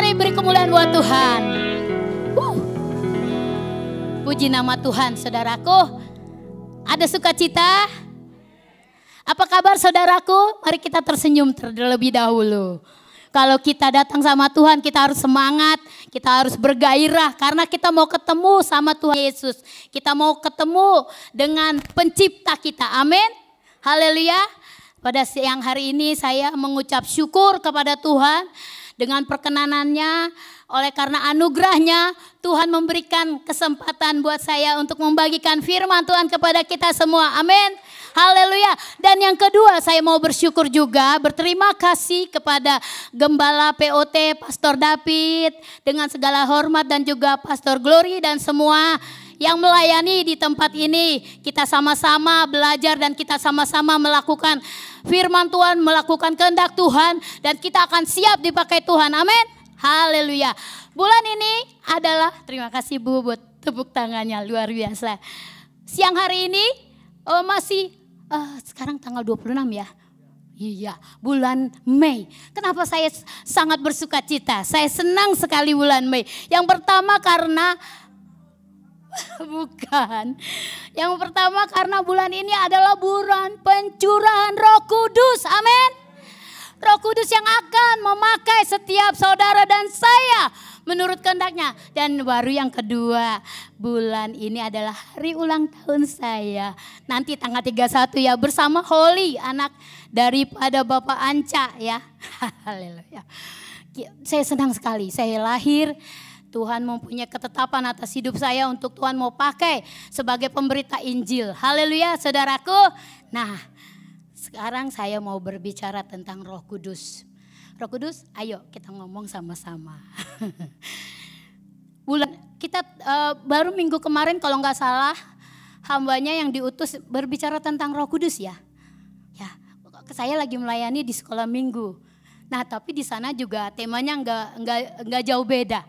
Mari beri kemuliaan buat Tuhan. Puji nama Tuhan, saudaraku. Ada sukacita? Apa kabar saudaraku? Mari kita tersenyum terlebih dahulu. Kalau kita datang sama Tuhan, kita harus semangat, kita harus bergairah karena kita mau ketemu sama Tuhan Yesus. Kita mau ketemu dengan pencipta kita. Amin. Haleluya. Pada siang hari ini saya mengucap syukur kepada Tuhan dengan perkenanannya. Oleh karena anugerahnya Tuhan memberikan kesempatan buat saya untuk membagikan firman Tuhan kepada kita semua. Amin. Haleluya. Dan yang kedua, saya mau bersyukur juga, berterima kasih kepada Gembala POT Pastor David dengan segala hormat dan juga Pastor Glory dan semua yang melayani di tempat ini. Kita sama-sama belajar dan kita sama-sama melakukan firman Tuhan, melakukan kehendak Tuhan dan kita akan siap dipakai Tuhan. Amin. Haleluya. Bulan ini adalah, terima kasih Bu buat tepuk tangannya, luar biasa. Siang hari ini masih sekarang tanggal 26 ya. Iya, bulan Mei. Kenapa saya sangat bersuka cita? Saya senang sekali bulan Mei. Yang pertama karena bukan. Yang pertama karena bulan ini adalah bulan pencurahan Roh Kudus. Amin. Roh Kudus yang akan memakai setiap saudara dan saya menurut kehendaknya. Dan baru yang kedua, bulan ini adalah hari ulang tahun saya. Nanti tanggal 31 ya, bersama Holly, anak daripada Bapak Anca ya. Haleluya. Saya senang sekali, saya lahir. Tuhan mempunyai ketetapan atas hidup saya untuk Tuhan mau pakai sebagai pemberita Injil. Haleluya saudaraku. Nah, sekarang saya mau berbicara tentang Roh Kudus. Roh Kudus, ayo kita ngomong sama-sama. Bulan kita baru minggu kemarin kalau nggak salah hambanya yang diutus berbicara tentang Roh Kudus ya. Ya, saya lagi melayani di sekolah minggu. Nah, tapi di sana juga temanya nggak jauh beda,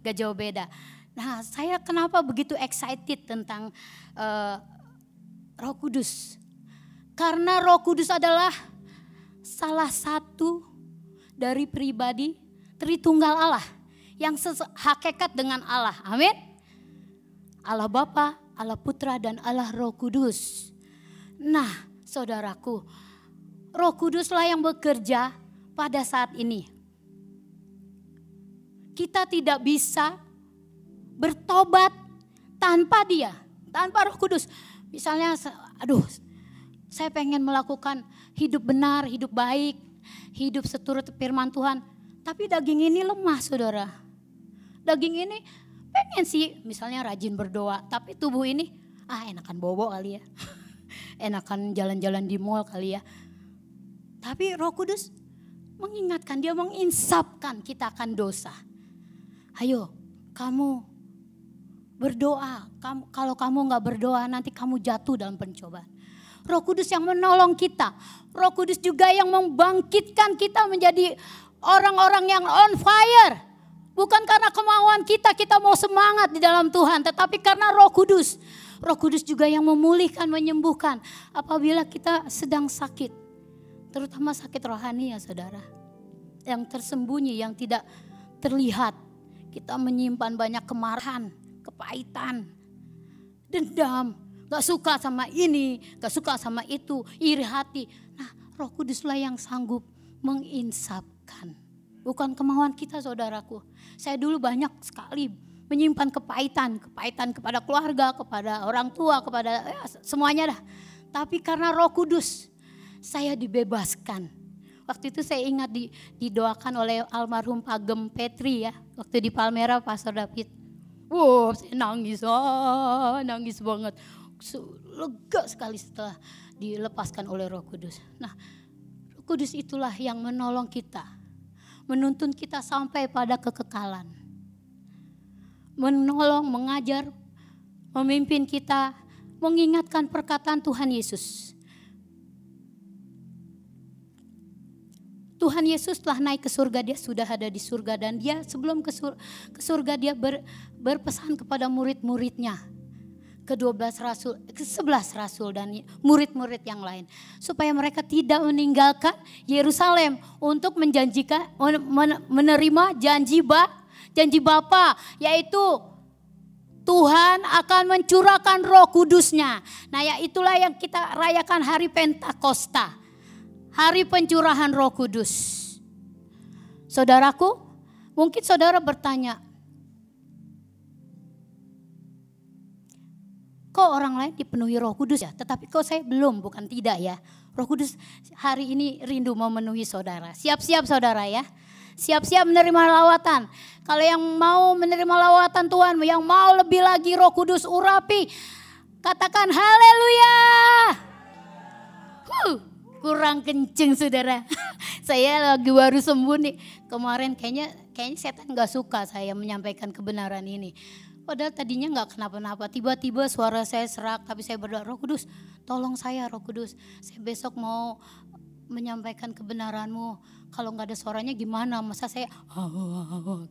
nggak jauh beda. Nah, saya kenapa begitu excited tentang Roh Kudus? Karena Roh Kudus adalah salah satu dari pribadi Tritunggal Allah yang hakikat dengan Allah. Amin. Allah Bapa, Allah Putra dan Allah Roh Kudus. Nah, saudaraku, Roh Kuduslah yang bekerja pada saat ini. Kita tidak bisa bertobat tanpa Dia, tanpa Roh Kudus. Misalnya, saya pengen melakukan hidup benar, hidup baik, hidup seturut firman Tuhan. Tapi daging ini lemah saudara. Daging ini pengen sih misalnya rajin berdoa. Tapi tubuh ini enakan bobo kali ya. Enakan jalan-jalan di mall kali ya. Tapi Roh Kudus mengingatkan, Dia menginsapkan kita akan dosa. Ayo kamu berdoa. Kalau kamu gak berdoa nanti kamu jatuh dalam pencobaan. Roh Kudus yang menolong kita. Roh Kudus juga yang membangkitkan kita menjadi orang-orang yang on fire. Bukan karena kemauan kita mau semangat di dalam Tuhan. Tetapi karena Roh Kudus. Roh Kudus juga yang memulihkan, menyembuhkan. Apabila kita sedang sakit. Terutama sakit rohani ya saudara. Yang tersembunyi, yang tidak terlihat. Kita menyimpan banyak kemarahan, kepahitan, dendam. Gak suka sama ini, gak suka sama itu, iri hati. Nah, Roh Kuduslah yang sanggup menginsapkan. Bukan kemauan kita saudaraku. Saya dulu banyak sekali menyimpan kepahitan kepada keluarga, kepada orang tua, kepada semuanya dah. Tapi karena Roh Kudus, saya dibebaskan. Waktu itu saya ingat didoakan oleh almarhum Pagem Petri ya. Waktu di Palmera Pastor David. Wow, saya nangis banget. Lega sekali setelah dilepaskan oleh Roh Kudus. Nah, Roh Kudus itulah yang menolong kita, menuntun kita sampai pada kekekalan, menolong, mengajar, memimpin kita, mengingatkan perkataan Tuhan Yesus. Tuhan Yesus telah naik ke surga, Dia sudah ada di surga dan Dia sebelum ke surga Dia berpesan kepada murid-muridnya. ke-12 rasul, ke-11 rasul dan murid-murid yang lain. Supaya mereka tidak meninggalkan Yerusalem untuk menjanjikan, menerima janji Bapa, yaitu Tuhan akan mencurahkan Roh Kudus-Nya. Nah, ya itulah yang kita rayakan hari Pentakosta. Hari pencurahan Roh Kudus. Saudaraku, mungkin saudara bertanya, kok orang lain dipenuhi Roh Kudus ya, tetapi kok saya belum? Bukan tidak ya. Roh Kudus hari ini rindu memenuhi saudara. Siap-siap saudara ya. Siap-siap menerima lawatan. Kalau yang mau menerima lawatan Tuhan, yang mau lebih lagi Roh Kudus urapi, katakan haleluya. Kurang kenceng saudara. Saya lagi baru sembuh nih. Kemarin kayaknya setan gak suka saya menyampaikan kebenaran ini. Padahal tadinya gak kenapa-napa, tiba-tiba suara saya serak, tapi saya berdoa, Roh Kudus tolong saya Roh Kudus, saya besok mau menyampaikan kebenaran-Mu, kalau gak ada suaranya gimana, masa saya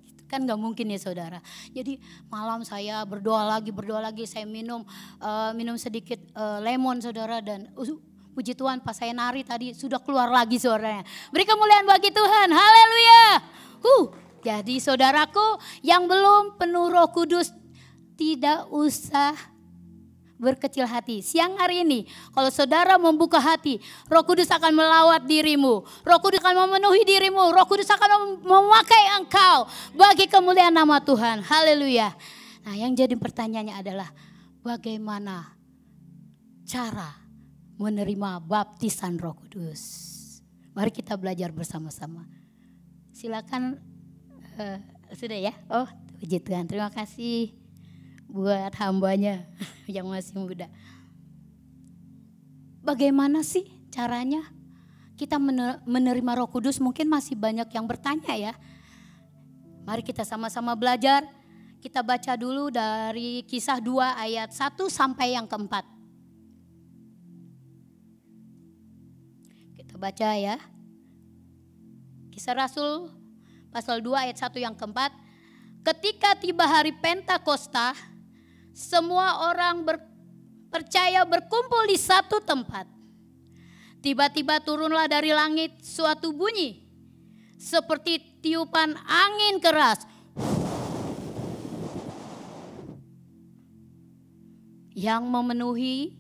gitu kan gak mungkin ya saudara. Jadi malam saya berdoa lagi, saya minum sedikit lemon saudara, dan puji Tuhan pas saya nari tadi sudah keluar lagi suaranya. Beri kemuliaan bagi Tuhan, haleluya. Jadi saudaraku yang belum penuh Roh Kudus, tidak usah berkecil hati. Siang hari ini kalau saudara membuka hati, Roh Kudus akan melawat dirimu. Roh Kudus akan memenuhi dirimu. Roh Kudus akan memakai engkau bagi kemuliaan nama Tuhan. Haleluya. Nah, yang jadi pertanyaannya adalah bagaimana cara menerima baptisan Roh Kudus? Mari kita belajar bersama-sama. Silakan, sudah ya? Oh, puji Tuhan. Terima kasih buat hambanya yang masih muda. Bagaimana sih caranya kita menerima Roh Kudus? Mungkin masih banyak yang bertanya ya. Mari kita sama-sama belajar. Kita baca dulu dari Kisah 2 ayat 1 sampai yang keempat. Kita baca ya. Kisah Rasul pasal 2 ayat 1 yang keempat. Ketika tiba hari Pentakosta, semua orang percaya berkumpul di satu tempat. Tiba-tiba turunlah dari langit suatu bunyi seperti tiupan angin keras yang memenuhi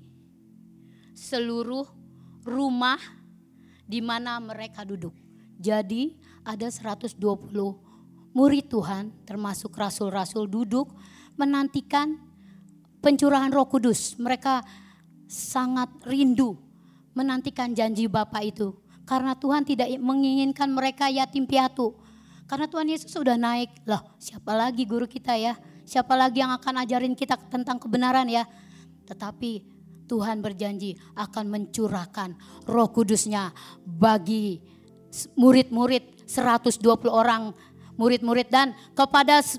seluruh rumah di mana mereka duduk. Jadi ada 120 murid Tuhan termasuk rasul-rasul duduk menantikan pencurahan Roh Kudus. Mereka sangat rindu menantikan janji Bapa itu. Karena Tuhan tidak menginginkan mereka yatim piatu. Karena Tuhan Yesus sudah naik. Loh, siapa lagi guru kita ya? Siapa lagi yang akan ajarin kita tentang kebenaran ya? Tetapi Tuhan berjanji akan mencurahkan Roh Kudus-Nya bagi murid-murid 120 orang murid-murid, dan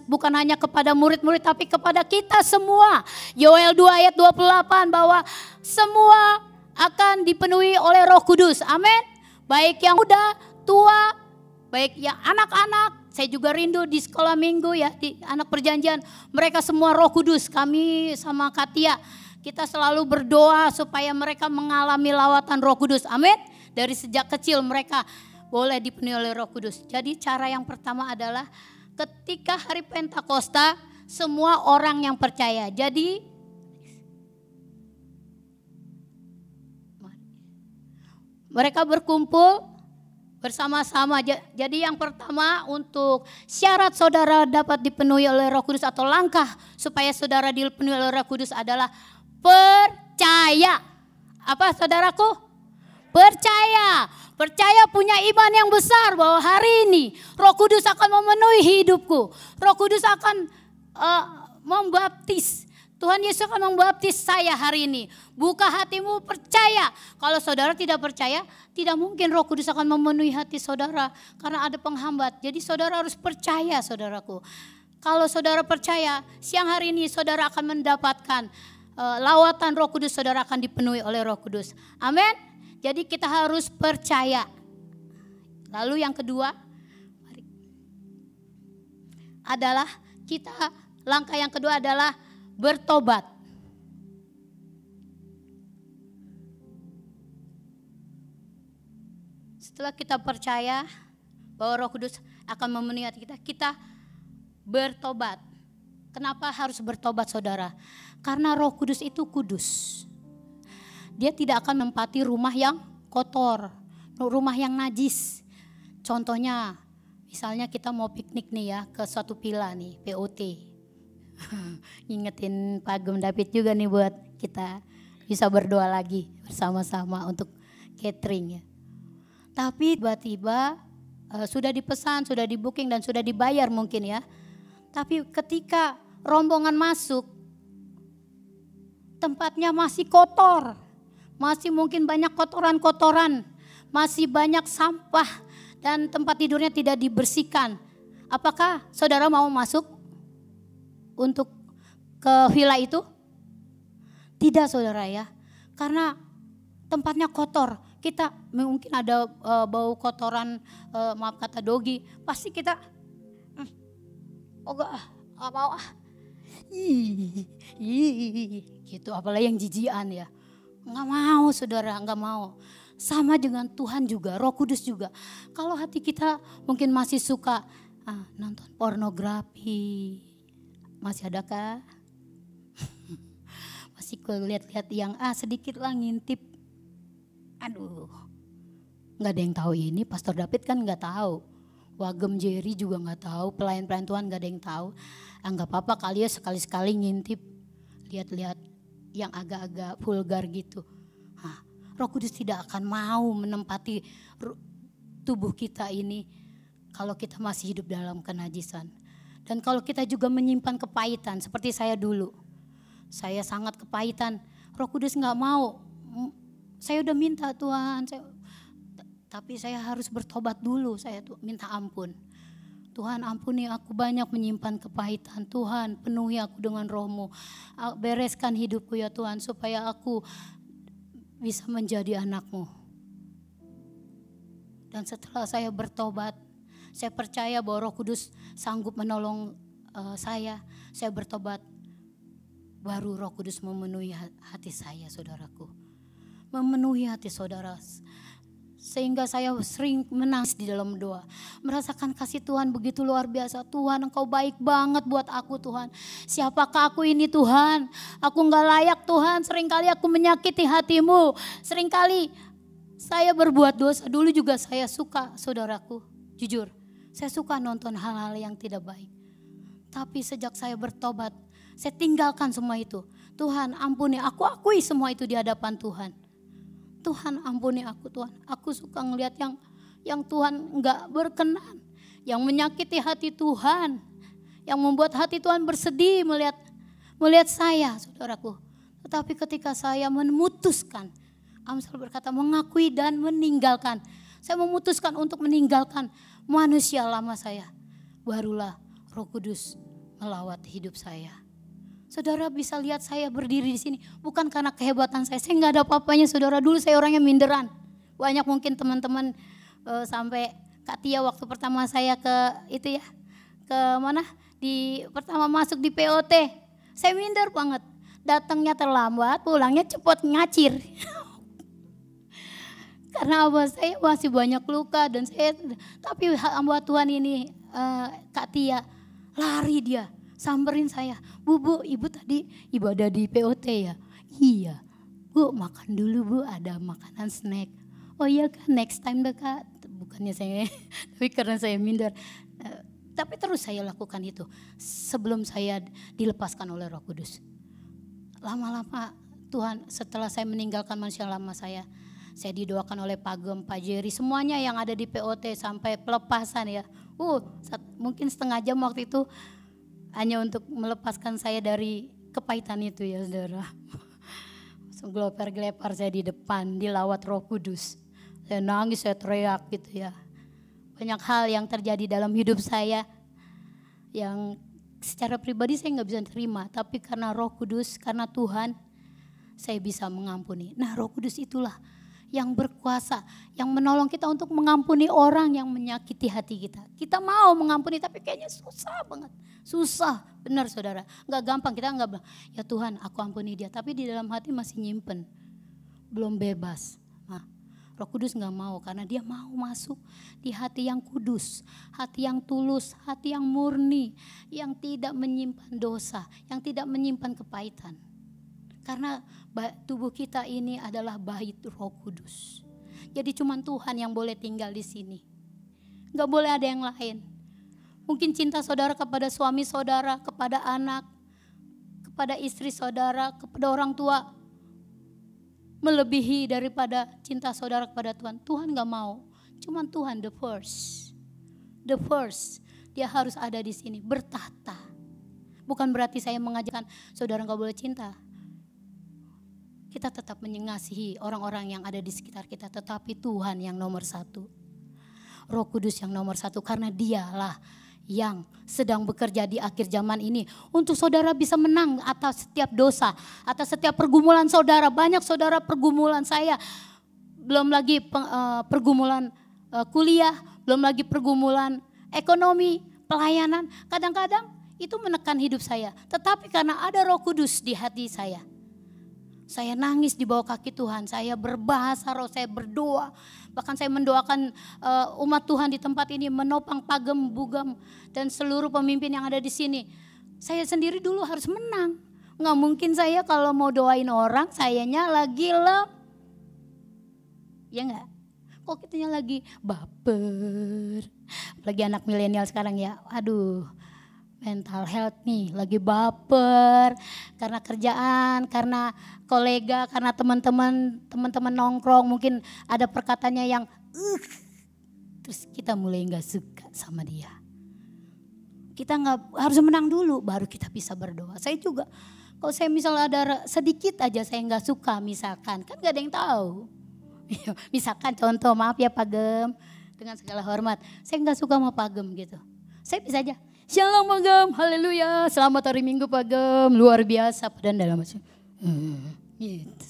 bukan hanya kepada murid-murid tapi kepada kita semua. Yoel 2 ayat 28 bahwa semua akan dipenuhi oleh Roh Kudus. Amin. Baik yang muda, tua, baik yang anak-anak. Saya juga rindu di sekolah minggu ya, di anak perjanjian, mereka semua Roh Kudus. Kami sama Katia, kita selalu berdoa supaya mereka mengalami lawatan Roh Kudus. Amin. Dari sejak kecil mereka boleh dipenuhi oleh Roh Kudus. Jadi cara yang pertama adalah ketika hari Pentakosta semua orang yang percaya. Jadi mereka berkumpul bersama-sama. Jadi yang pertama untuk syarat saudara dapat dipenuhi oleh Roh Kudus atau langkah supaya saudara dipenuhi oleh Roh Kudus adalah percaya. Apa saudaraku? Percaya. Percaya punya iman yang besar bahwa hari ini Roh Kudus akan memenuhi hidupku. Roh Kudus akan membaptis. Tuhan Yesus akan membaptis saya hari ini. Buka hatimu, percaya. Kalau saudara tidak percaya, tidak mungkin Roh Kudus akan memenuhi hati saudara. Karena ada penghambat. Jadi saudara harus percaya saudaraku. Kalau saudara percaya, siang hari ini saudara akan mendapatkan lawatan Roh Kudus, saudara akan dipenuhi oleh Roh Kudus. Amin. Jadi kita harus percaya. Lalu yang kedua adalah langkah yang kedua adalah bertobat. Setelah kita percaya bahwa Roh Kudus akan memenuhi hati kita, kita bertobat. Kenapa harus bertobat saudara? Karena Roh Kudus itu kudus. Dia tidak akan menempati rumah yang kotor, rumah yang najis. Contohnya, misalnya kita mau piknik nih ya ke suatu villa nih, POT. Ngingetin Pak Agem David juga nih buat kita bisa berdoa lagi bersama-sama untuk catering ya. Tapi tiba-tiba sudah dipesan, sudah di booking dan sudah dibayar mungkin ya. Tapi ketika rombongan masuk, tempatnya masih kotor. Masih mungkin banyak kotoran-kotoran, masih banyak sampah dan tempat tidurnya tidak dibersihkan. Apakah saudara mau masuk untuk ke villa itu? Tidak saudara ya, karena tempatnya kotor. Kita mungkin ada bau kotoran, maaf kata dogi, pasti kita gak mau gitu, apalagi yang jijian ya. Nggak mau saudara, nggak mau. Sama dengan Tuhan juga, Roh Kudus juga. Kalau hati kita mungkin masih suka nonton pornografi, masih adakah? Masih lihat-lihat yang sedikit lah ngintip. Aduh, nggak ada yang tahu ini. Pastor David kan nggak tahu. Wagem Jerry juga nggak tahu. Pelayan-pelayan Tuhan nggak ada yang tahu. Nggak apa-apa kali ya sekali-sekali ngintip, lihat-lihat yang agak-agak vulgar gitu. Roh Kudus tidak akan mau menempati tubuh kita ini kalau kita masih hidup dalam kenajisan. Dan kalau kita juga menyimpan kepahitan seperti saya dulu. Saya sangat kepahitan. Roh Kudus gak mau. Saya udah minta Tuhan. Tapi saya harus bertobat dulu. Saya minta ampun. Tuhan ampuni aku banyak menyimpan kepahitan. Tuhan penuhi aku dengan Roh-Mu. Bereskan hidupku ya Tuhan supaya aku bisa menjadi anak-Mu. Dan setelah saya bertobat, saya percaya bahwa Roh Kudus sanggup menolong saya bertobat. Baru Roh Kudus memenuhi hati saya saudaraku. Memenuhi hati saudara. Sehingga saya sering menangis di dalam doa. Merasakan kasih Tuhan begitu luar biasa. Tuhan Engkau baik banget buat aku Tuhan. Siapakah aku ini Tuhan? Aku gak layak Tuhan. Seringkali aku menyakiti hati-Mu. Seringkali saya berbuat dosa. Dulu juga saya suka saudaraku. Jujur. Saya suka nonton hal-hal yang tidak baik. Tapi sejak saya bertobat. Saya tinggalkan semua itu. Tuhan ampuni. Aku akui semua itu di hadapan Tuhan. Tuhan ampuni aku Tuhan. Aku suka ngelihat yang Tuhan enggak berkenan. Yang menyakiti hati Tuhan. Yang membuat hati Tuhan bersedih melihat saya saudaraku. Tetapi ketika saya memutuskan. Amsal berkata mengakui dan meninggalkan. Saya memutuskan untuk meninggalkan manusia lama saya. Barulah Roh Kudus melawat hidup saya. Saudara bisa lihat saya berdiri di sini bukan karena kehebatan saya nggak ada apa-apanya saudara. Dulu saya orangnya minderan. Banyak mungkin teman-teman sampai Kak Tia waktu pertama saya ke itu ya, ke mana? Pertama masuk di POT. Saya minder banget. Datangnya terlambat, pulangnya cepat ngacir. Karena apa? Saya masih banyak luka dan tapi hamba Tuhan ini Kak Tia lari dia. Samperin saya, Bu, ibu tadi ibadah di POT ya? Iya, Bu makan dulu Bu, ada makanan snack. Oh iya kan, next time deh Kak. Bukannya saya, tapi karena saya minder. Tapi terus saya lakukan itu sebelum saya dilepaskan oleh Roh Kudus. Lama-lama Tuhan setelah saya meninggalkan manusia lama saya didoakan oleh Pak Agem, Pak Jerry, semuanya yang ada di POT sampai pelepasan ya. Mungkin setengah jam waktu itu. Hanya untuk melepaskan saya dari kepahitan itu ya saudara. Gelepar-gelepar saya di depan, dilawat Roh Kudus. Saya nangis, saya teriak gitu ya. Banyak hal yang terjadi dalam hidup saya. Yang secara pribadi saya gak bisa terima. Tapi karena Roh Kudus, karena Tuhan, saya bisa mengampuni. Nah Roh Kudus itulah yang berkuasa, yang menolong kita untuk mengampuni orang yang menyakiti hati kita. Kita mau mengampuni tapi kayaknya susah banget. Susah, benar saudara. Gak gampang, kita gak bilang, ya Tuhan aku ampuni dia. Tapi di dalam hati masih nyimpen, belum bebas. Nah, Roh Kudus gak mau karena dia mau masuk di hati yang kudus, hati yang tulus, hati yang murni, yang tidak menyimpan dosa, yang tidak menyimpan kepahitan. Karena tubuh kita ini adalah bait Roh Kudus. Jadi cuma Tuhan yang boleh tinggal di sini. Gak boleh ada yang lain. Mungkin cinta saudara kepada suami saudara, kepada anak, kepada istri saudara, kepada orang tua melebihi daripada cinta saudara kepada Tuhan. Tuhan gak mau. Cuman Tuhan the first. The first. Dia harus ada di sini bertahta. Bukan berarti saya mengajarkan saudara gak boleh cinta. Kita tetap mengasihi orang-orang yang ada di sekitar kita. Tetapi Tuhan yang nomor satu. Roh Kudus yang nomor satu. Karena dialah yang sedang bekerja di akhir zaman ini untuk saudara bisa menang atas setiap dosa, atas setiap pergumulan saudara. Banyak saudara pergumulan saya, belum lagi pergumulan kuliah, belum lagi pergumulan ekonomi, pelayanan. Kadang-kadang itu menekan hidup saya, tetapi karena ada Roh Kudus di hati saya nangis di bawah kaki Tuhan, saya berbahasa roh, saya berdoa. Bahkan saya mendoakan umat Tuhan di tempat ini, menopang Pagem, Bugam, dan seluruh pemimpin yang ada di sini. Saya sendiri dulu harus menang. Nggak mungkin saya kalau mau doain orang, sayanya lagi ya nggak? Kok kitanya lagi baper. Lagi anak milenial sekarang ya, aduh. Mental health nih, lagi baper karena kerjaan, karena kolega, karena teman-teman nongkrong, mungkin ada perkataannya yang terus kita mulai nggak suka sama dia. Kita nggak harus menang dulu, baru kita bisa berdoa. Saya juga, kalau saya misalnya ada sedikit aja saya nggak suka, misalkan, kan nggak ada yang tahu. Misalkan contoh, maaf ya Pagem, dengan segala hormat, saya nggak suka sama Pagem gitu. Saya bisa aja. Shalom Pagem, haleluya, selamat hari Minggu Pagem, luar biasa. Padahal dalam macam, gitu.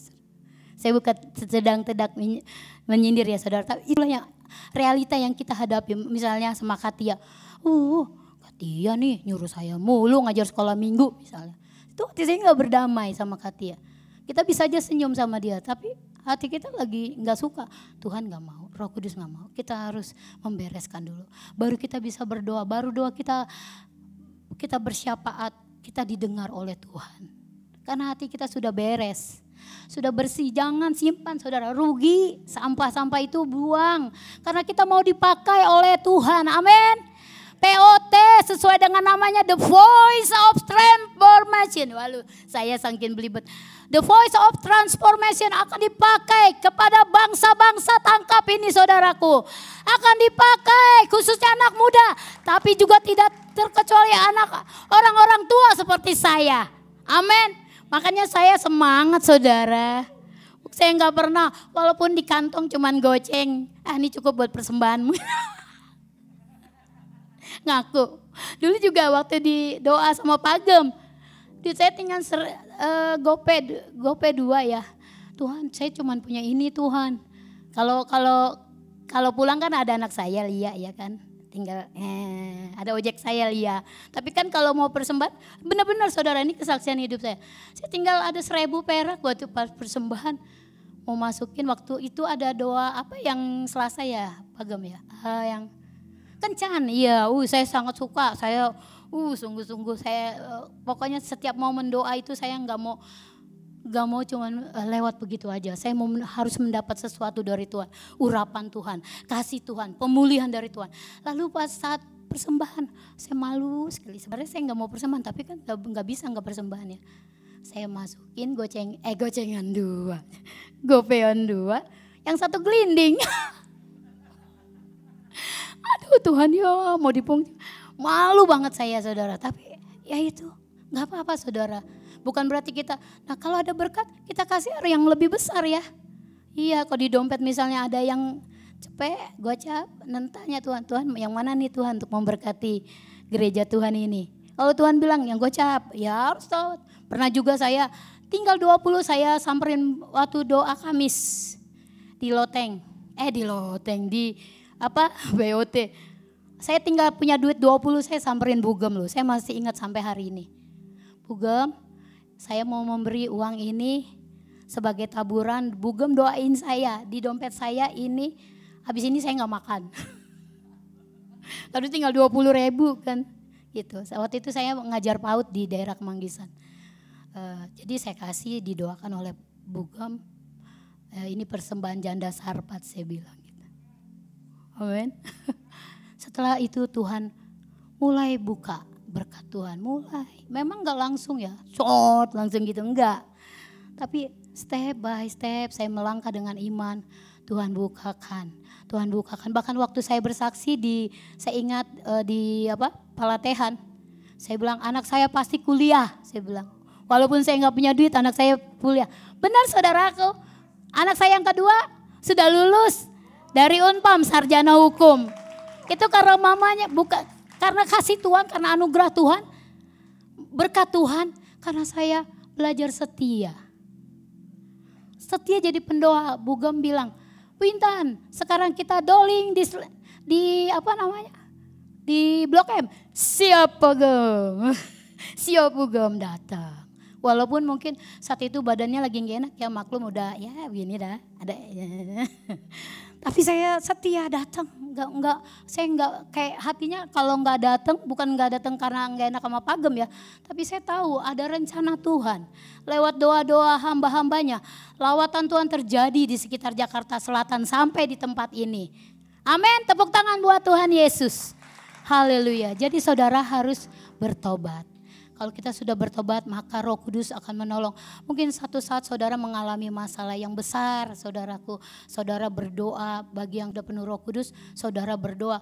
Saya bukan sedang tidak menyindir ya saudara, tapi itulah yang realita yang kita hadapi. Misalnya sama Katia, Katia nih nyuruh saya mulu ngajar sekolah minggu misalnya. Itu hati saya gak berdamai sama Katia. Kita bisa aja senyum sama dia, tapi hati kita lagi gak suka. Tuhan gak mau, Roh Kudus gak mau. Kita harus membereskan dulu. Baru kita bisa berdoa, baru doa kita bersyafaat, kita didengar oleh Tuhan. Karena hati kita sudah beres, sudah bersih. Jangan simpan saudara, rugi. Sampah-sampah itu buang. Karena kita mau dipakai oleh Tuhan, amin. POT sesuai dengan namanya The Voice of Transformation. Waduh, saya saking belibet. The Voice of Transformation akan dipakai kepada bangsa-bangsa. Tangkap ini saudaraku. Akan dipakai khususnya anak muda. Tapi juga tidak terkecuali orang-orang tua seperti saya. Amin. Makanya saya semangat saudara. Saya nggak pernah, walaupun di kantong cuman goceng. Ini cukup buat persembahanmu. Ngaku. Dulu juga waktu di doa sama Pagem, saya tinggal gope 2 ya. Tuhan, saya cuma punya ini Tuhan. Kalau pulang kan ada anak saya Lia ya kan. Tinggal ada ojek saya Lia. Tapi kan kalau mau persembahan, benar-benar saudara, ini kesaksian hidup saya. Saya tinggal ada 1.000 perak buat persembahan. Mau masukin waktu itu ada doa apa yang Selasa ya Pagem ya. Yang kencan, iya, saya sangat suka, saya sungguh-sungguh saya pokoknya setiap mau mendoa itu saya nggak mau cuman lewat begitu aja. Saya harus mendapat sesuatu dari Tuhan, urapan Tuhan, kasih Tuhan, pemulihan dari Tuhan. Lalu pas saat persembahan, saya malu sekali. Sebenarnya saya nggak mau persembahan, tapi kan nggak bisa nggak persembahan ya. Saya masukin gocengan 2, gopean 2, yang satu gelinding. Aduh Tuhan ya mau dipungut. Malu banget saya saudara. Tapi ya itu gak apa-apa saudara. Bukan berarti kita, nah kalau ada berkat kita kasih yang lebih besar ya. Iya kalau di dompet misalnya ada yang cepet, gocap, nentanya Tuhan yang mana nih Tuhan untuk memberkati gereja Tuhan ini. Kalau Tuhan bilang yang gocap ya harus tahu. Pernah juga saya tinggal 20 saya samperin waktu doa Kamis di Loteng. Di BOT. Saya tinggal punya duit 20, saya samperin Bugem loh. Saya masih ingat sampai hari ini. Bugem, saya mau memberi uang ini sebagai taburan. Bugem doain saya, di dompet saya ini, habis ini saya nggak makan. Lalu tinggal 20.000 kan gitu. Waktu itu saya ngajar PAUD di daerah Kemanggisan. Jadi saya kasih, didoakan oleh Bugem. Ini persembahan janda sarpat, saya bilang gitu. Amin. Setelah itu Tuhan mulai buka berkat Tuhan, mulai. Memang gak langsung ya, short langsung gitu, enggak. Tapi step by step saya melangkah dengan iman. Tuhan bukakan, Tuhan bukakan. Bahkan waktu saya bersaksi saya ingat di Palatehan. Saya bilang anak saya pasti kuliah, saya bilang. Walaupun saya gak punya duit, anak saya kuliah. Benar saudaraku, anak saya yang kedua sudah lulus dari Unpam, sarjana hukum. Itu karena mamanya, bukan karena kasih Tuhan, karena anugerah Tuhan, berkat Tuhan, karena saya belajar setia. Setia jadi pendoa. Bugem bilang, Wintan, sekarang kita doling di Blok M. Siap Bugem. Siap Bugem datang. Walaupun mungkin saat itu badannya lagi gak enak ya, maklum udah ya begini dah. Ada. Tapi saya setia datang. Saya nggak kayak hatinya kalau nggak datang, bukan nggak datang karena nggak enak sama Pagem ya. Tapi saya tahu ada rencana Tuhan. Lewat doa-doa hamba-hambanya, lawatan Tuhan terjadi di sekitar Jakarta Selatan sampai di tempat ini. Amin, tepuk tangan buat Tuhan Yesus. Haleluya. Jadi saudara harus bertobat. Kalau kita sudah bertobat, maka Roh Kudus akan menolong. Mungkin satu saat saudara mengalami masalah yang besar, saudaraku. Saudara berdoa, bagi yang sudah penuh Roh Kudus, saudara berdoa.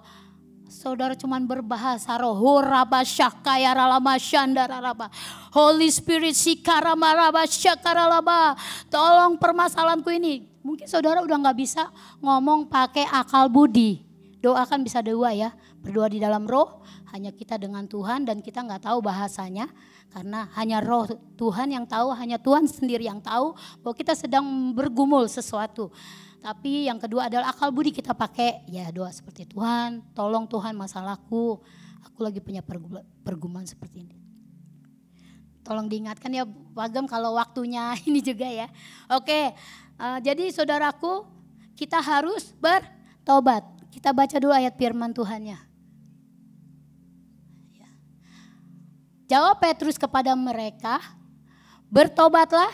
Saudara cuman berbahasa roh. Horaba syakaya ralama syandararaba. Holy Spirit sikaramaraba syakaralaba. Tolong permasalahanku ini. Mungkin saudara udah gak bisa ngomong pakai akal budi. Doa kan bisa dua ya. Berdoa di dalam roh, hanya kita dengan Tuhan dan kita nggak tahu bahasanya. Karena hanya roh Tuhan yang tahu, hanya Tuhan sendiri yang tahu bahwa kita sedang bergumul sesuatu. Tapi yang kedua adalah akal budi kita pakai. Ya doa seperti Tuhan, tolong Tuhan masalahku. Aku lagi punya pergumulan seperti ini. Tolong diingatkan ya Pagem kalau waktunya ini juga ya. Oke, jadi saudaraku kita harus bertobat. Kita baca dulu ayat firman Tuhannya. Jawab Petrus kepada mereka, bertobatlah,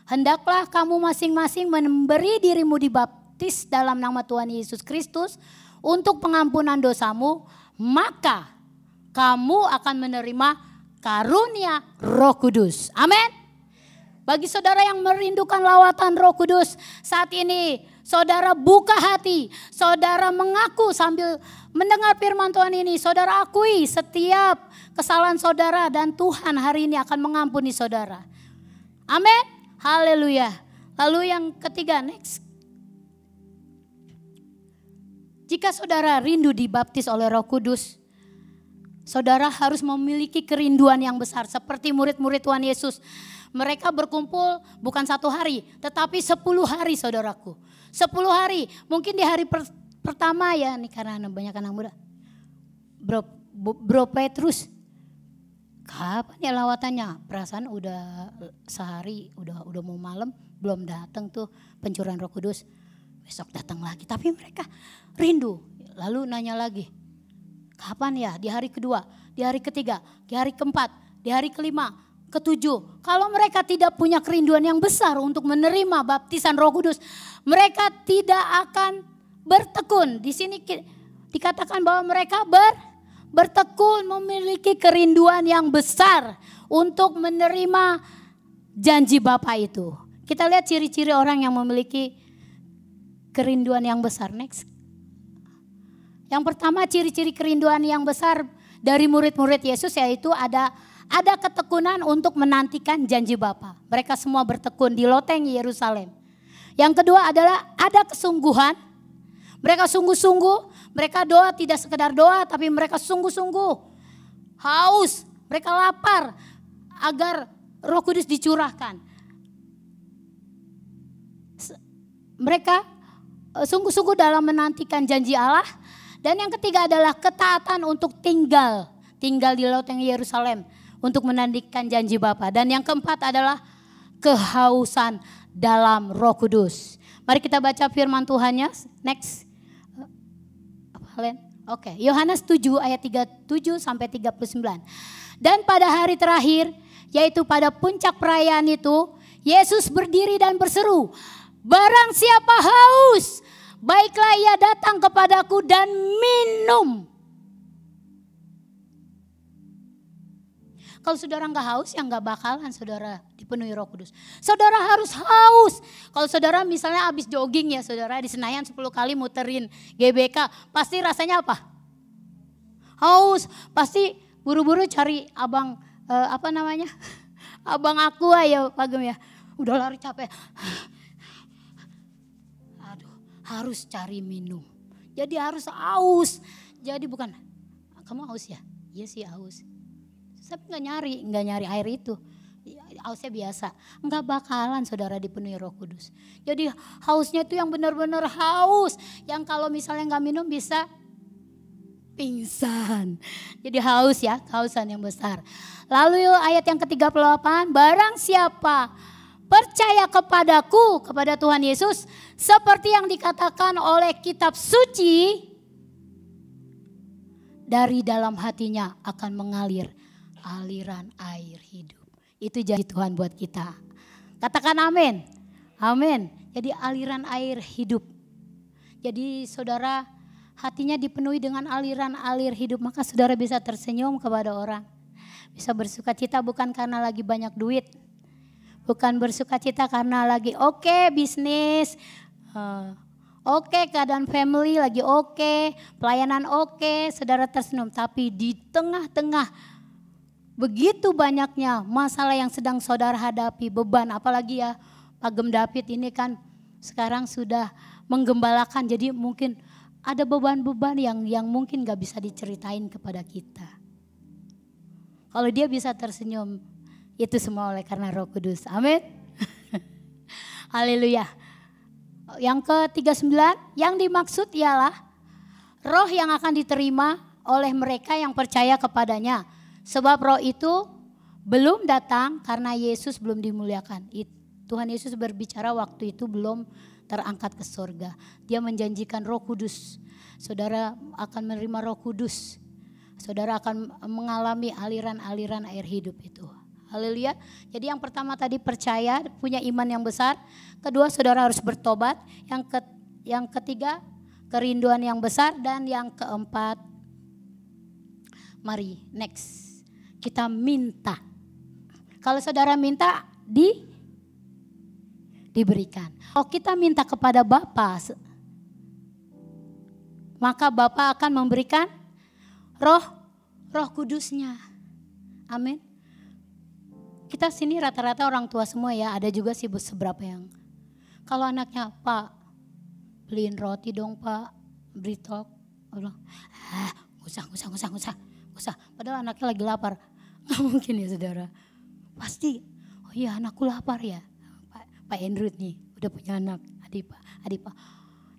hendaklah kamu masing-masing memberi dirimu dibaptis dalam nama Tuhan Yesus Kristus untuk pengampunan dosamu, maka kamu akan menerima karunia Roh Kudus. Amin. Bagi saudara yang merindukan lawatan Roh Kudus saat ini, saudara buka hati, saudara mengaku sambil mendengar firman Tuhan ini, saudara akui setiap kesalahan saudara dan Tuhan hari ini akan mengampuni saudara. Amin. Haleluya. Lalu yang ketiga, next. Jika saudara rindu dibaptis oleh Roh Kudus, saudara harus memiliki kerinduan yang besar seperti murid-murid Tuhan Yesus. Mereka berkumpul bukan 1 hari, tetapi 10 hari saudaraku. 10 hari, mungkin di hari pertama ya, nih karena banyak anak muda. Bro Petrus, kapan ya lawatannya? Perasaan udah sehari, udah mau malam, belum datang tuh pencurahan Roh Kudus. Besok datang lagi, tapi mereka rindu. Lalu nanya lagi, kapan ya? Di hari kedua, di hari ketiga, di hari keempat, di hari kelima, ketujuh. Kalau mereka tidak punya kerinduan yang besar untuk menerima baptisan Roh Kudus, mereka tidak akan bertekun. Di sini dikatakan bahwa mereka bertekun, memiliki kerinduan yang besar untuk menerima janji Bapa itu. Kita lihat ciri-ciri orang yang memiliki kerinduan yang besar. Next. Yang pertama, ciri-ciri kerinduan yang besar dari murid-murid Yesus yaitu ada ketekunan untuk menantikan janji Bapa. Mereka semua bertekun di loteng Yerusalem. Yang kedua adalah ada kesungguhan. Mereka sungguh-sungguh, mereka doa tidak sekedar doa tapi mereka sungguh-sungguh. Haus, mereka lapar agar Roh Kudus dicurahkan. Mereka sungguh-sungguh dalam menantikan janji Allah. Dan yang ketiga adalah ketaatan untuk tinggal di loteng Yerusalem untuk menantikan janji Bapa. Dan yang keempat adalah kehausan dalam Roh Kudus. Mari kita baca firman Tuhannya. Next. Oke, Yohanes 7 ayat 37 sampai 39. Dan pada hari terakhir, yaitu pada puncak perayaan itu, Yesus berdiri dan berseru, "Barang siapa haus, baiklah ia datang kepadaku dan minum." Kalau saudara nggak haus, ya nggak bakalan saudara dipenuhi Roh Kudus. Saudara harus haus. Kalau saudara misalnya habis jogging ya saudara, di Senayan 10 kali muterin GBK, pasti rasanya apa? Haus. Pasti buru-buru cari abang, abang Aqua ya Pak Gem ya. Udah lari capek. Aduh, harus cari minum. Jadi harus haus. Jadi bukan, kamu haus ya? Iya sih haus. Tapi nggak nyari air itu. Hausnya biasa. Nggak bakalan saudara dipenuhi Roh Kudus. Jadi hausnya itu yang benar-benar haus. Yang kalau misalnya nggak minum bisa pingsan. Jadi haus ya, kehausan yang besar. Lalu ayat yang ke-38, barang siapa percaya kepadaku, kepada Tuhan Yesus, seperti yang dikatakan oleh kitab suci, dari dalam hatinya akan mengalir aliran air hidup. Itu janji Tuhan buat kita. Katakan amin. Amin. Jadi aliran air hidup. Jadi saudara hatinya dipenuhi dengan aliran air hidup. Maka saudara bisa tersenyum kepada orang. Bisa bersuka cita bukan karena lagi banyak duit. Bukan bersuka cita karena lagi oke bisnis. Oke, keadaan family lagi oke. Pelayanan oke. Saudara tersenyum. Tapi di tengah-tengah begitu banyaknya masalah yang sedang saudara hadapi, beban, apalagi ya Pak Gem David ini kan sekarang sudah menggembalakan, jadi mungkin ada beban-beban yang mungkin gak bisa diceritain kepada kita. Kalau dia bisa tersenyum, itu semua oleh karena Roh Kudus. Amin. Haleluya. Yang ke-39, yang dimaksud ialah roh yang akan diterima oleh mereka yang percaya kepadanya. Sebab roh itu belum datang karena Yesus belum dimuliakan. Tuhan Yesus berbicara waktu itu belum terangkat ke surga. Dia menjanjikan Roh Kudus. Saudara akan menerima Roh Kudus. Saudara akan mengalami aliran-aliran air hidup itu. Haleluya. Jadi yang pertama tadi percaya, punya iman yang besar. Kedua saudara harus bertobat. Yang ketiga kerinduan yang besar. Dan yang keempat, mari next. Kita minta. Kalau saudara minta diberikan. Kalau kita minta kepada Bapa, maka Bapa akan memberikan Roh Kudusnya. Amin. Kita sini rata-rata orang tua semua ya. Ada juga sih seberapa yang. Kalau anaknya, Pak beliin roti dong Pak. Beri tok. Usah. Padahal anaknya lagi lapar. Gak mungkin ya saudara. Pasti, oh iya anakku lapar ya. Pak Andrew nih udah punya anak. Adik Pak.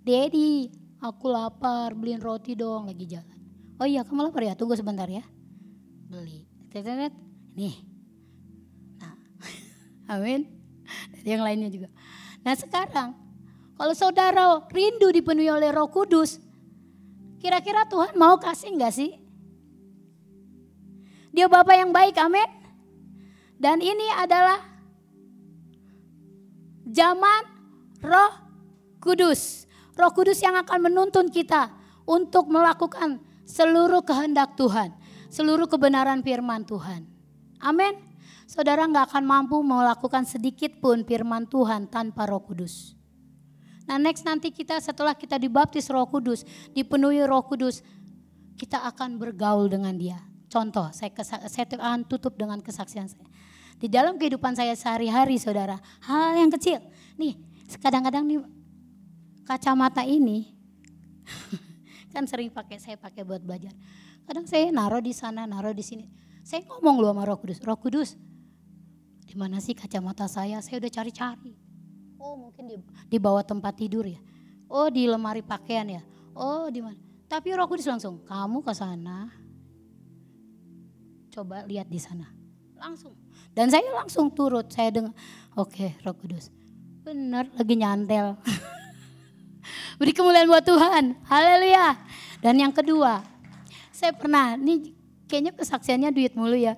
Daddy, aku lapar, beliin roti dong, lagi jalan. Oh iya kamu lapar ya, tunggu sebentar ya. Beli. Nih. Nah, amin. Dan yang lainnya juga. Nah sekarang, kalau saudara rindu dipenuhi oleh Roh Kudus, kira-kira Tuhan mau kasih gak sih? Dia Bapa yang baik, amin. Dan ini adalah zaman Roh Kudus. Roh Kudus yang akan menuntun kita untuk melakukan seluruh kehendak Tuhan. Seluruh kebenaran firman Tuhan. Amin. Saudara gak akan mampu melakukan sedikit pun firman Tuhan tanpa Roh Kudus. Nah next nanti kita setelah kita dibaptis Roh Kudus, dipenuhi Roh Kudus, kita akan bergaul dengan dia. Contoh, saya akan tutup dengan kesaksian saya. Di dalam kehidupan saya sehari-hari saudara, hal yang kecil. Nih, kadang-kadang nih kacamata ini kan sering saya pakai buat belajar. Kadang saya naruh di sana, naruh di sini. Saya ngomong loh sama Roh Kudus, Roh Kudus, di mana sih kacamata saya? Saya udah cari-cari. Oh, mungkin di bawah tempat tidur ya. Oh, di lemari pakaian ya. Oh, di mana? Tapi Roh Kudus langsung, kamu ke sana. Coba lihat di sana. langsung. Dan saya langsung turut, saya dengar, oke, Roh Kudus, benar lagi nyantel. Beri kemuliaan buat Tuhan, haleluya. Dan yang kedua, saya pernah, ini kayaknya kesaksiannya duit mulu ya.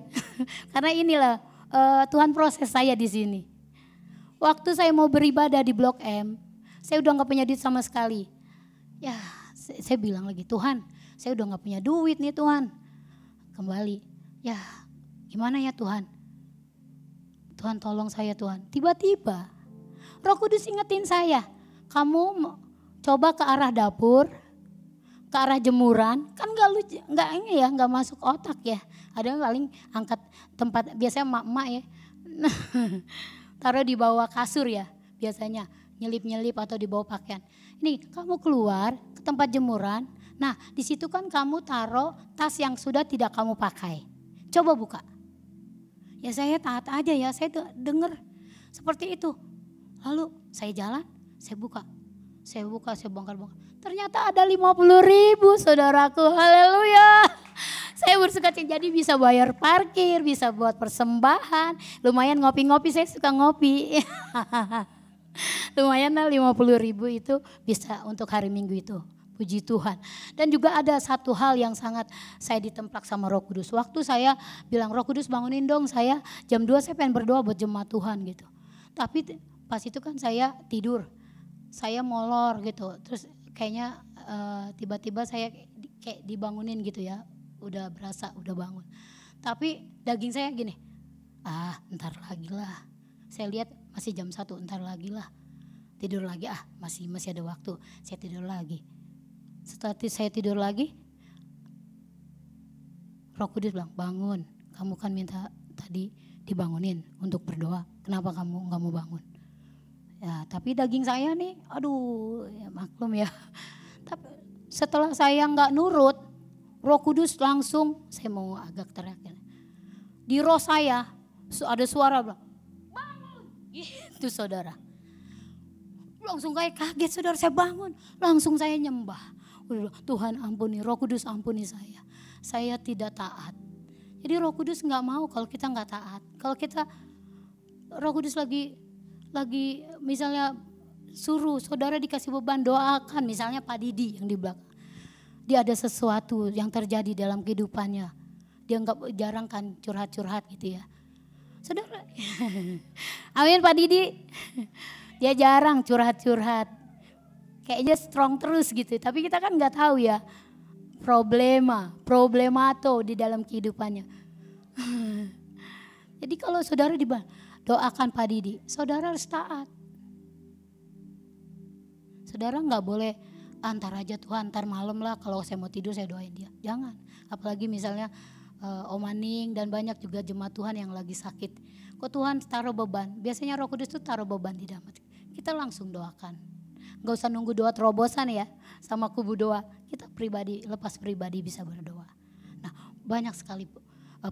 Karena inilah Tuhan proses saya di sini. Waktu saya mau beribadah di Blok M, saya udah gak punya duit sama sekali. Ya saya bilang lagi, Tuhan saya udah gak punya duit nih Tuhan. Kembali, ya gimana ya Tuhan? Tuhan tolong saya Tuhan. Tiba-tiba Roh Kudus ingetin saya, kamu coba ke arah dapur, ke arah jemuran, kan nggak masuk otak ya. Ada yang paling angkat tempat, biasanya emak-emak ya, taruh di bawah kasur ya, biasanya nyelip-nyelip atau di bawah pakaian. Ini kamu keluar ke tempat jemuran, nah di situ kan kamu taruh tas yang sudah tidak kamu pakai. Coba buka. Ya saya taat aja ya, saya dengar seperti itu. Lalu saya jalan, saya buka, saya bongkar-bongkar. Ternyata ada 50.000 saudaraku, haleluya. Saya bersuka cita, jadi bisa bayar parkir, bisa buat persembahan. Lumayan ngopi-ngopi, saya suka ngopi. Lumayan lah 50.000 itu bisa untuk hari Minggu itu. Puji Tuhan. Dan juga ada satu hal yang sangat saya ditemplak sama Roh Kudus. Waktu saya bilang, Roh Kudus bangunin dong saya, jam 2 saya pengen berdoa buat jemaat Tuhan gitu. Tapi pas itu kan saya tidur, saya molor gitu. Terus kayaknya tiba-tiba saya kayak dibangunin gitu ya. Udah berasa, udah bangun. Tapi daging saya gini, ntar lagi lah. Saya lihat masih jam 1, ntar lagi lah. Tidur lagi, masih ada waktu, saya tidur lagi. Setelah saya tidur lagi, Roh Kudus bilang, bangun. Kamu kan minta tadi dibangunin untuk berdoa. Kenapa kamu gak mau bangun? Ya, tapi daging saya nih, aduh ya maklum ya. Tapi setelah saya gak nurut, Roh Kudus langsung, saya mau agak teriak. Di roh saya ada suara bilang, bangun. Gitu saudara. Langsung kayak kaget saudara, saya bangun. Langsung saya nyembah. Tuhan ampuni, Roh Kudus ampuni saya. Saya tidak taat. Jadi Roh Kudus gak mau kalau kita gak taat. Kalau kita, Roh Kudus lagi misalnya suruh saudara dikasih beban, doakan. Misalnya Pak Didi yang di belakang. Dia ada sesuatu yang terjadi dalam kehidupannya. Dia jarang kan curhat-curhat gitu ya. Saudara, amin Pak Didi. Dia jarang curhat-curhat. Kayaknya strong terus gitu. Tapi kita kan gak tahu ya. Problemato di dalam kehidupannya. Jadi kalau saudara doakan Pak Didi, saudara harus taat. Saudara gak boleh antar aja Tuhan, antar malam lah kalau saya mau tidur saya doain dia. Jangan. Apalagi misalnya Om Aning dan banyak juga jemaat Tuhan yang lagi sakit. Kok Tuhan taruh beban? Biasanya Roh Kudus itu taruh beban di dalam hati. Kita langsung doakan. Gak usah nunggu doa terobosan ya sama kubu doa. Kita pribadi, lepas pribadi bisa berdoa. Nah banyak sekali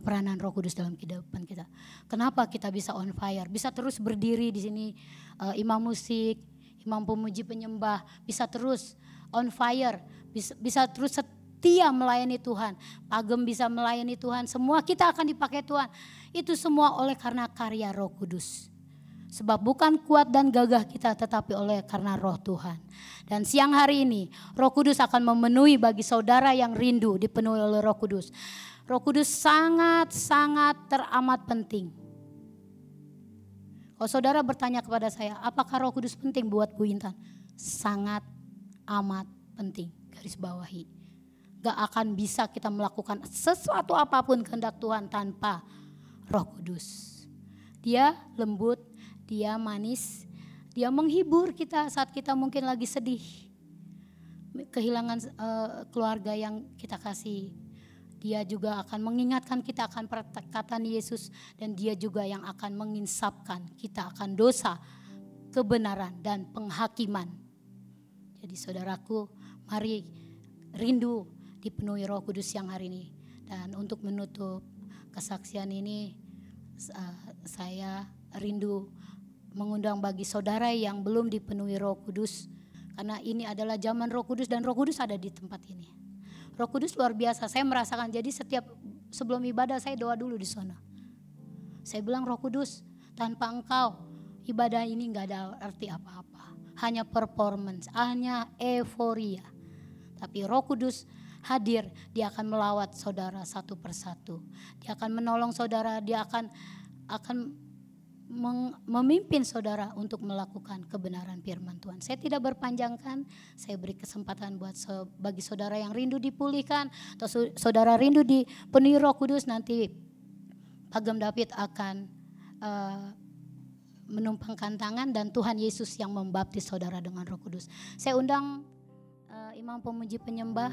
peranan Roh Kudus dalam kehidupan kita. Kenapa kita bisa on fire? Bisa terus berdiri di sini imam musik, imam pemuji penyembah. Bisa terus on fire, bisa terus setia melayani Tuhan. Pagem bisa melayani Tuhan, semua kita akan dipakai Tuhan. Itu semua oleh karena karya Roh Kudus. Sebab bukan kuat dan gagah kita tetapi oleh karena roh Tuhan. Dan siang hari ini Roh Kudus akan memenuhi bagi saudara yang rindu dipenuhi oleh Roh Kudus. Roh Kudus sangat-sangat teramat penting. Kalau saudara bertanya kepada saya, apakah Roh Kudus penting buat Bu Intan? Sangat amat penting, garis bawahi. Gak akan bisa kita melakukan sesuatu apapun kehendak Tuhan tanpa Roh Kudus. Dia lembut, dia manis, dia menghibur kita saat kita mungkin lagi sedih. Kehilangan keluarga yang kita kasih. Dia juga akan mengingatkan kita akan perkataan Yesus. Dan dia juga yang akan menginsapkan kita akan dosa, kebenaran dan penghakiman. Jadi saudaraku, mari rindu dipenuhi Roh Kudus siang hari ini. Dan untuk menutup kesaksian ini, saya rindu mengundang bagi saudara yang belum dipenuhi Roh Kudus. Karena ini adalah zaman Roh Kudus dan Roh Kudus ada di tempat ini. Roh Kudus luar biasa, saya merasakan. Jadi setiap sebelum ibadah saya doa dulu di sana. Saya bilang, Roh Kudus, tanpa Engkau ibadah ini gak ada arti apa-apa. Hanya performance, hanya euforia. Tapi Roh Kudus hadir, dia akan melawat saudara satu persatu. Dia akan menolong saudara, dia akan memimpin saudara untuk melakukan kebenaran firman Tuhan. Saya tidak berpanjangkan, saya beri kesempatan buat bagi saudara yang rindu dipulihkan atau saudara rindu dipenuhi Roh Kudus, nanti Agam David akan menumpangkan tangan dan Tuhan Yesus yang membaptis saudara dengan Roh Kudus. Saya undang Imam Pemuji Penyembah